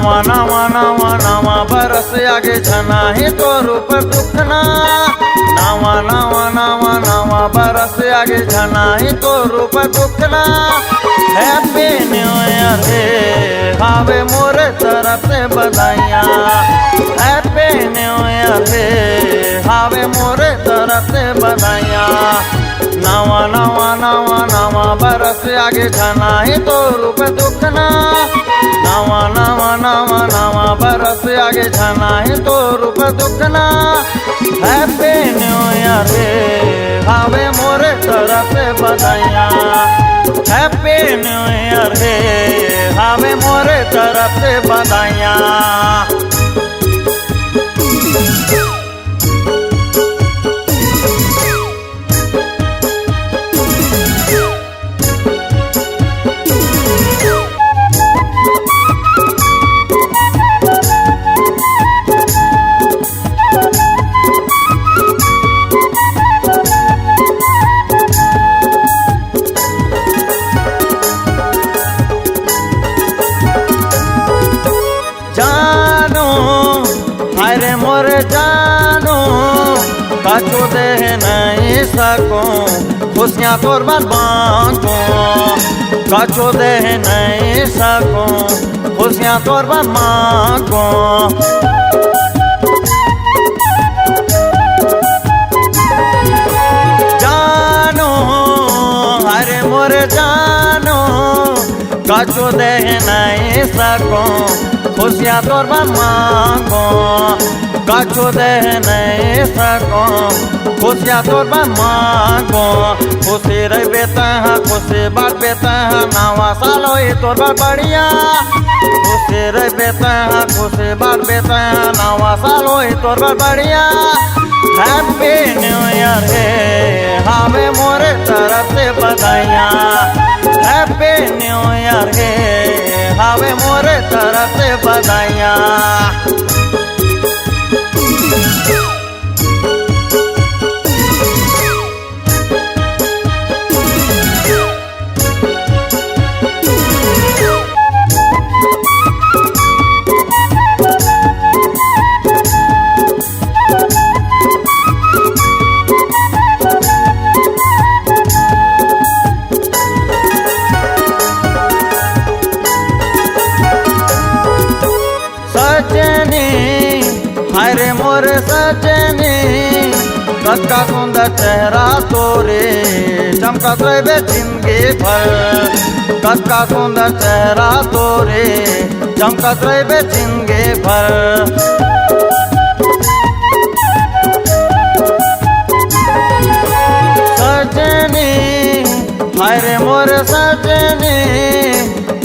नवा नवा नवा नवा बरस आगे छना ही तो रूप दुखना। नवा नवा नवा नवा बरस आगे छना ही तो रूप दुखना। हैप्पी न्यू ईयर रे हावे मोरे तरफ से बधाइयाँ। हैप्पी न्यू ईयर रे हावे मोरे तरफ से बधाइयाँ। नवा नवा नवा नवा बरस आगे छना ही तो रूप दुखना। नवा नवा नवा नवा बरस आगे छना ही तो रूप दुखना। हैप्पी न्यू ईयर रे हावे मोरे तरफ से बधाइयाँ। हैप्पी न्यू ईयर रे हावे मोरे तरफ से बधाइयाँ। अरे मोरे जानो कछु दे नहीं सको खुशियाँ तोर बांटो। कछु दे नहीं सको खुशियाँ तोर मांगो। जानो अरे मोरे जानो कछु दे नहीं सको खुशियाँ तोर मांगो। कछु दे नहीं सको खुशियाँ तोर मांगो। खुशी रह बेता खुशी बात बेता नवा साल हो तोर बढ़िया। खुशी रह बेता खुशी बात बेता नवा साल हो तोर बढ़िया। हैप्पी न्यू ईयर रे हावे मोरे तरफ से बधाइयाँ। हैप्पी न्यू ईयर रे हावे मोरे तरफ से बधाइयाँ। अरे मोरे सजनी कतका सुंदर चेहरा तोरे चमकत रहे जिंदगी भर। कतका सुंदर चेहरा तोरे चमकत रहे जिंदगी भर। सजनी अरे मोरे सजनी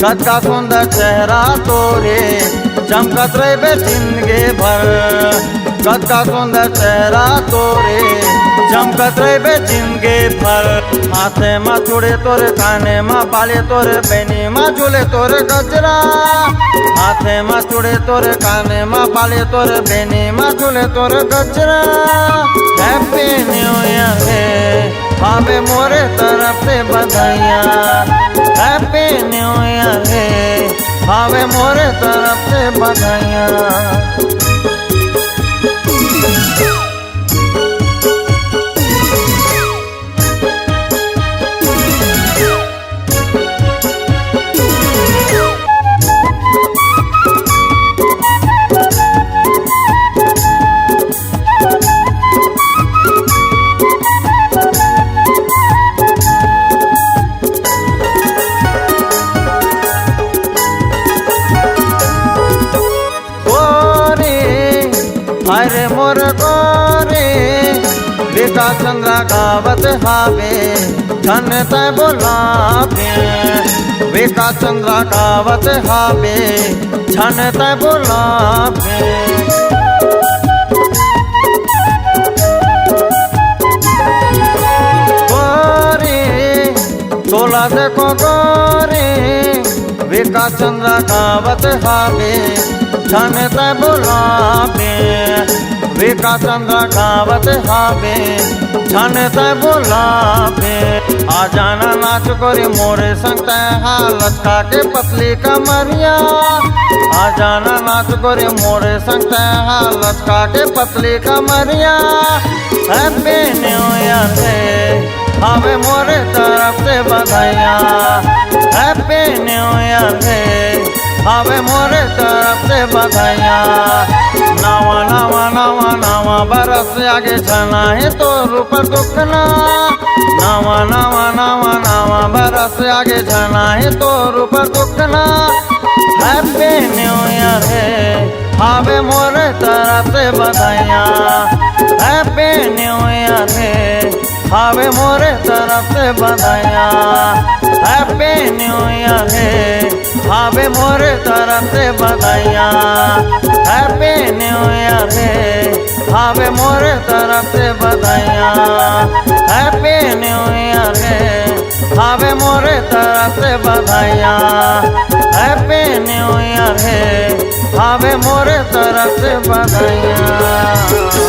कतका सुंदर चेहरा तोरे चमकत रहे जिंदगी भर। कतका सुंदर चेहरा तोरे चमकत रहे जिंदगी भर। हाथे माँ चूड़े तोरे काने माँ बाले तोरे बहनी माँ झूले तोरे गजरा। हाथे माँ चूड़े तोरे काने माँ बाले तोरे बहनी माँ झूले तोरे गजरा। हैप्पी न्यू ईयर रे हावे मोरे तरफ से बधाइयाँ। हैप्पी न्यू ईयर रे हावे मोरे तरफ से बधाइयाँ। अरे मोर गोरे बेटा चंद्रा गावत हावे छन तय बोलावे। बेटा चंद्रा गावत हावे छन तय बोलावे। गोरे तोला देखो गोरे बेटा चंद्रा गावत हावे छन ते बुलावे विका चंद्र गावत हावे छन ते बुलावे आ जाना नाच गोरी मोरे संग ते हालत का के पतली कमरिया आ जाना नाच गोरी मोरे संग ते हालत का के पतली कमरिया हैप्पी न्यू ईयर है हमें मोरे तरफ से बधाइयाँ हैप्पी न्यू ईयर है हमें मोरे तरफ से बधाइयाँ नवा नवा नवा नवा बरस आगे छना है तो रूप दुखना नवा नवा नवा नवा बरस आगे छना है तो रूप दुखना हैप्पी न्यू ईयर है हमें मोरे तरफ से बधाइयाँ हैप्पी न्यू ईयर है हमें मोरे तरफ से बधाइयाँ हैप्पी न्यू ईयर है हमें मोरे तरफ से बधाइयाँ हैप्पी न्यू ईयर है हमें मोरे तरफ से बधाइयाँ हैप्पी न्यू ईयर है हमें मोरे तरफ से बधाइयाँ हैप्पी न्यू ईयर है हमें मोरे तरफ से बधाइयाँ।